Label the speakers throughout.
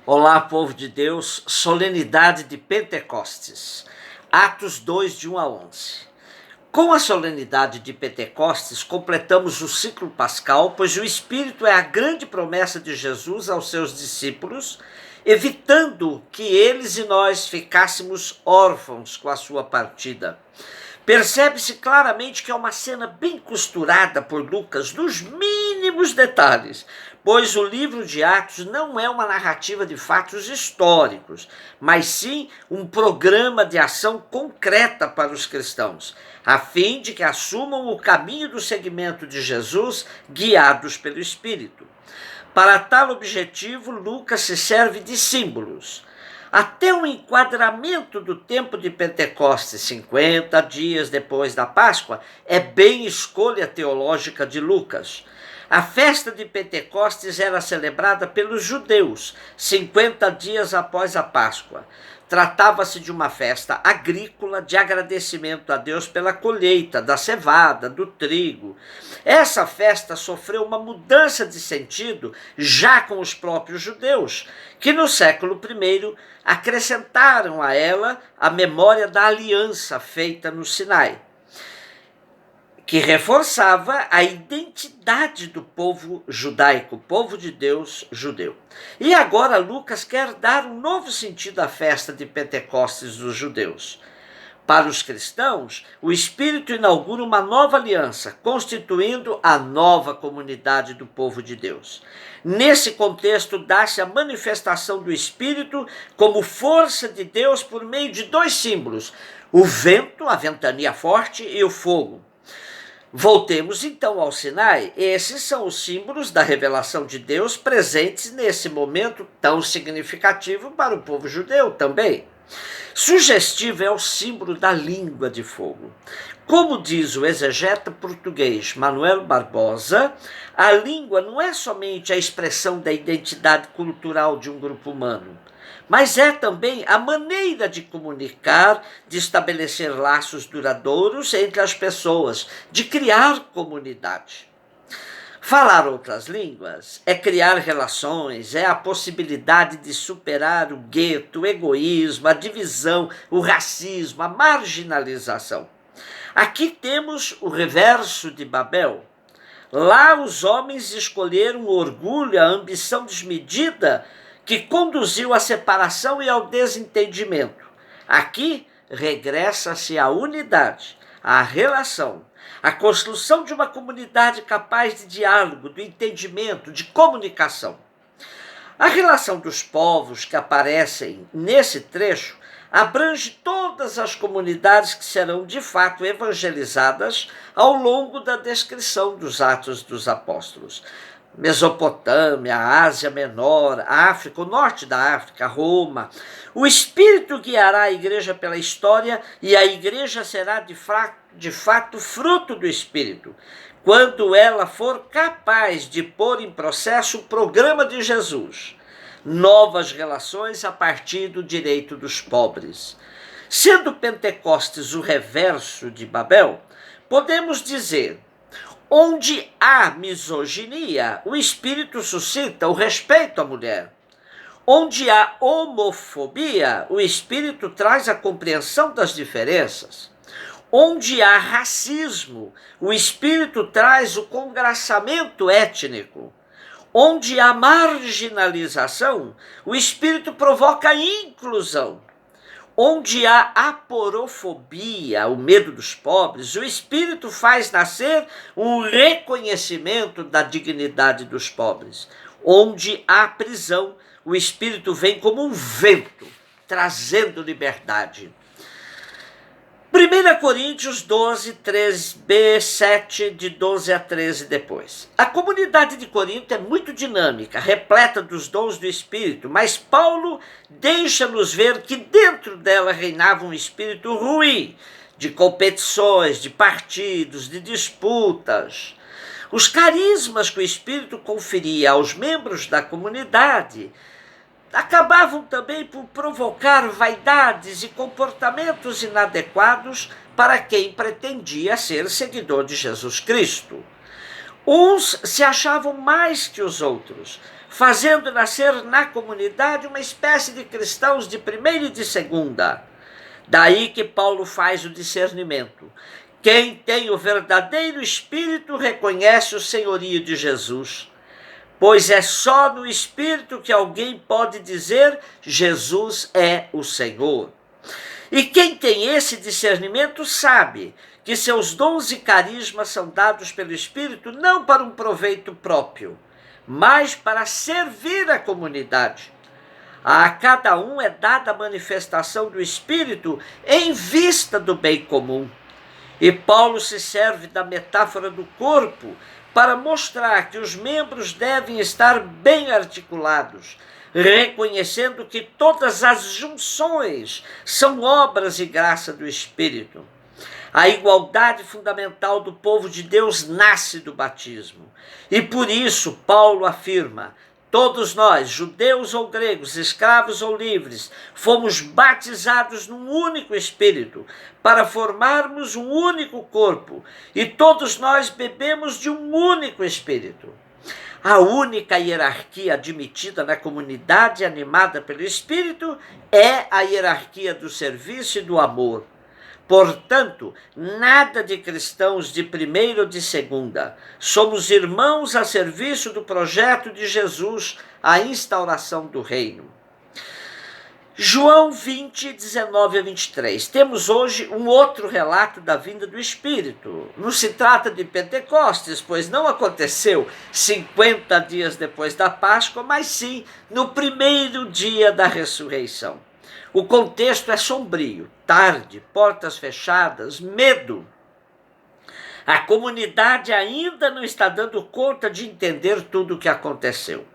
Speaker 1: Olá, povo de Deus, solenidade de Pentecostes, Atos 2, de 1 a 11. Com a solenidade de Pentecostes, completamos o ciclo pascal, pois o Espírito é a grande promessa de Jesus aos seus discípulos, evitando que eles e nós ficássemos órfãos com a sua partida. Percebe-se claramente que é uma cena bem costurada por Lucas nos mínimos detalhes, pois o livro de Atos não é uma narrativa de fatos históricos, mas sim um programa de ação concreta para os cristãos, a fim de que assumam o caminho do seguimento de Jesus, guiados pelo Espírito. Para tal objetivo, Lucas se serve de símbolos. Até o enquadramento do tempo de Pentecostes, 50 dias depois da Páscoa, é bem escolha teológica de Lucas. A festa de Pentecostes era celebrada pelos judeus, 50 dias após a Páscoa. Tratava-se de uma festa agrícola de agradecimento a Deus pela colheita da cevada, do trigo. Essa festa sofreu uma mudança de sentido já com os próprios judeus, que no século I acrescentaram a ela a memória da aliança feita no Sinai, que reforçava a identidade do povo judaico, povo de Deus judeu. E agora Lucas quer dar um novo sentido à festa de Pentecostes dos judeus. Para os cristãos, o Espírito inaugura uma nova aliança, constituindo a nova comunidade do povo de Deus. Nesse contexto, dá-se a manifestação do Espírito como força de Deus por meio de dois símbolos: o vento, a ventania forte, e o fogo. Voltemos então ao Sinai. Esses são os símbolos da revelação de Deus presentes nesse momento tão significativo para o povo judeu também. Sugestivo é o símbolo da língua de fogo. Como diz o exegeta português Manuel Barbosa, a língua não é somente a expressão da identidade cultural de um grupo humano, mas é também a maneira de comunicar, de estabelecer laços duradouros entre as pessoas, de criar comunidade. Falar outras línguas é criar relações, é a possibilidade de superar o gueto, o egoísmo, a divisão, o racismo, a marginalização. Aqui temos o reverso de Babel. Lá os homens escolheram o orgulho, a ambição desmedida, que conduziu à separação e ao desentendimento. Aqui regressa-se à unidade, à relação, à construção de uma comunidade capaz de diálogo, do entendimento, de comunicação. A relação dos povos que aparecem nesse trecho abrange todas as comunidades que serão de fato evangelizadas ao longo da descrição dos Atos dos Apóstolos. Mesopotâmia, Ásia Menor, África, o norte da África, Roma. O Espírito guiará a igreja pela história e a igreja será de fato fruto do Espírito, quando ela for capaz de pôr em processo o programa de Jesus, novas relações a partir do direito dos pobres. Sendo Pentecostes o reverso de Babel, podemos dizer: onde há misoginia, o Espírito suscita o respeito à mulher. Onde há homofobia, o Espírito traz a compreensão das diferenças. Onde há racismo, o Espírito traz o congraçamento étnico. Onde há marginalização, o Espírito provoca a inclusão. Onde há aporofobia, o medo dos pobres, o Espírito faz nascer um reconhecimento da dignidade dos pobres. Onde há prisão, o Espírito vem como um vento, trazendo liberdade. 1 Coríntios 12, 3b, 7, de 12 a 13 depois. A comunidade de Corinto é muito dinâmica, repleta dos dons do Espírito, mas Paulo deixa-nos ver que dentro dela reinava um espírito ruim, de competições, de partidos, de disputas. Os carismas que o Espírito conferia aos membros da comunidade acabavam também por provocar vaidades e comportamentos inadequados para quem pretendia ser seguidor de Jesus Cristo. Uns se achavam mais que os outros, fazendo nascer na comunidade uma espécie de cristãos de primeira e de segunda. Daí que Paulo faz o discernimento. Quem tem o verdadeiro Espírito reconhece o senhorio de Jesus, pois é só no Espírito que alguém pode dizer Jesus é o Senhor. E quem tem esse discernimento sabe que seus dons e carismas são dados pelo Espírito não para um proveito próprio, mas para servir a comunidade. A cada um é dada a manifestação do Espírito em vista do bem comum. E Paulo se serve da metáfora do corpo para mostrar que os membros devem estar bem articulados, reconhecendo que todas as junções são obras e graça do Espírito. A igualdade fundamental do povo de Deus nasce do batismo. E por isso Paulo afirma: todos nós, judeus ou gregos, escravos ou livres, fomos batizados num único Espírito, para formarmos um único corpo, e todos nós bebemos de um único Espírito. A única hierarquia admitida na comunidade animada pelo Espírito é a hierarquia do serviço e do amor. Portanto, nada de cristãos de primeira ou de segunda. Somos irmãos a serviço do projeto de Jesus, a instauração do reino. João 20, 19 a 23. Temos hoje um outro relato da vinda do Espírito. Não se trata de Pentecostes, pois não aconteceu 50 dias depois da Páscoa, mas sim no primeiro dia da ressurreição. O contexto é sombrio, tarde, portas fechadas, medo. A comunidade ainda não está dando conta de entender tudo o que aconteceu.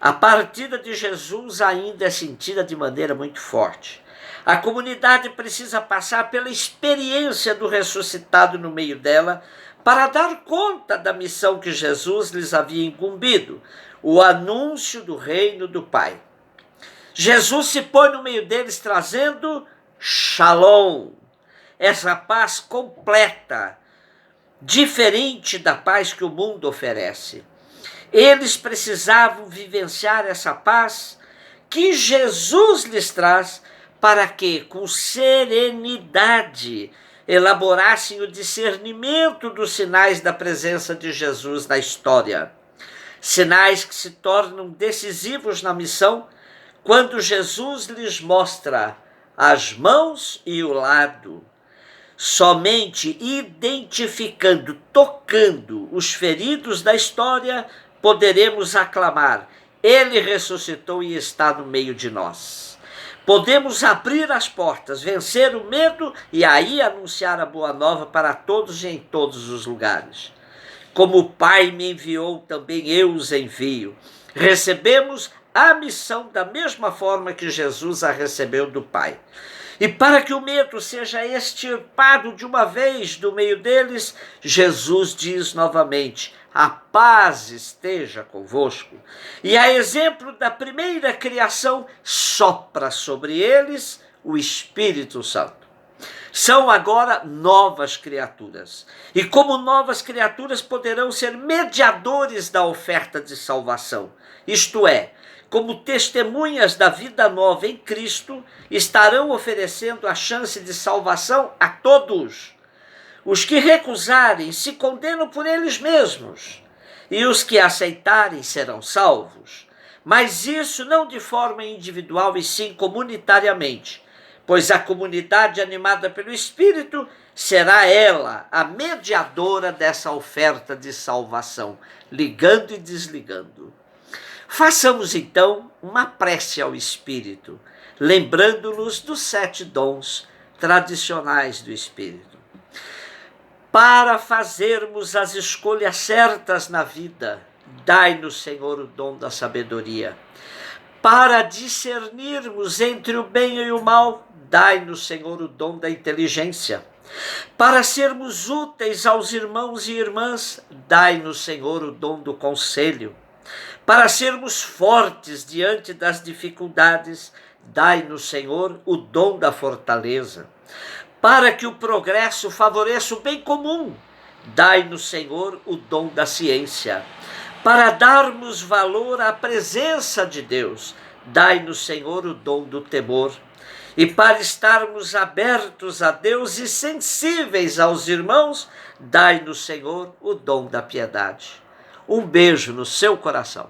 Speaker 1: A partida de Jesus ainda é sentida de maneira muito forte. A comunidade precisa passar pela experiência do ressuscitado no meio dela para dar conta da missão que Jesus lhes havia incumbido, o anúncio do reino do Pai. Jesus se põe no meio deles trazendo Shalom, essa paz completa, diferente da paz que o mundo oferece. Eles precisavam vivenciar essa paz que Jesus lhes traz para que, com serenidade, elaborassem o discernimento dos sinais da presença de Jesus na história. Sinais que se tornam decisivos na missão quando Jesus lhes mostra as mãos e o lado. Somente identificando, tocando os feridos da história, poderemos aclamar: Ele ressuscitou e está no meio de nós. Podemos abrir as portas, vencer o medo e aí anunciar a boa nova para todos e em todos os lugares. Como o Pai me enviou, também eu os envio. Recebemos a missão da mesma forma que Jesus a recebeu do Pai. E para que o medo seja extirpado de uma vez do meio deles, Jesus diz novamente: a paz esteja convosco. E a exemplo da primeira criação, sopra sobre eles o Espírito Santo. São agora novas criaturas. E como novas criaturas poderão ser mediadores da oferta de salvação. Isto é, como testemunhas da vida nova em Cristo, estarão oferecendo a chance de salvação a todos. Os que recusarem se condenam por eles mesmos, e os que aceitarem serão salvos. Mas isso não de forma individual e sim comunitariamente, pois a comunidade animada pelo Espírito será ela a mediadora dessa oferta de salvação, ligando e desligando. Façamos então uma prece ao Espírito, lembrando-nos dos 7 dons tradicionais do Espírito. Para fazermos as escolhas certas na vida, dai-nos, Senhor, o dom da sabedoria. Para discernirmos entre o bem e o mal, dai-nos, Senhor, o dom da inteligência. Para sermos úteis aos irmãos e irmãs, dai-nos, Senhor, o dom do conselho. Para sermos fortes diante das dificuldades, dai-nos, Senhor, o dom da fortaleza. Para que o progresso favoreça o bem comum, dai-nos, Senhor, o dom da ciência. Para darmos valor à presença de Deus, dai-nos, Senhor, o dom do temor. E para estarmos abertos a Deus e sensíveis aos irmãos, dai-nos, Senhor, o dom da piedade. Um beijo no seu coração.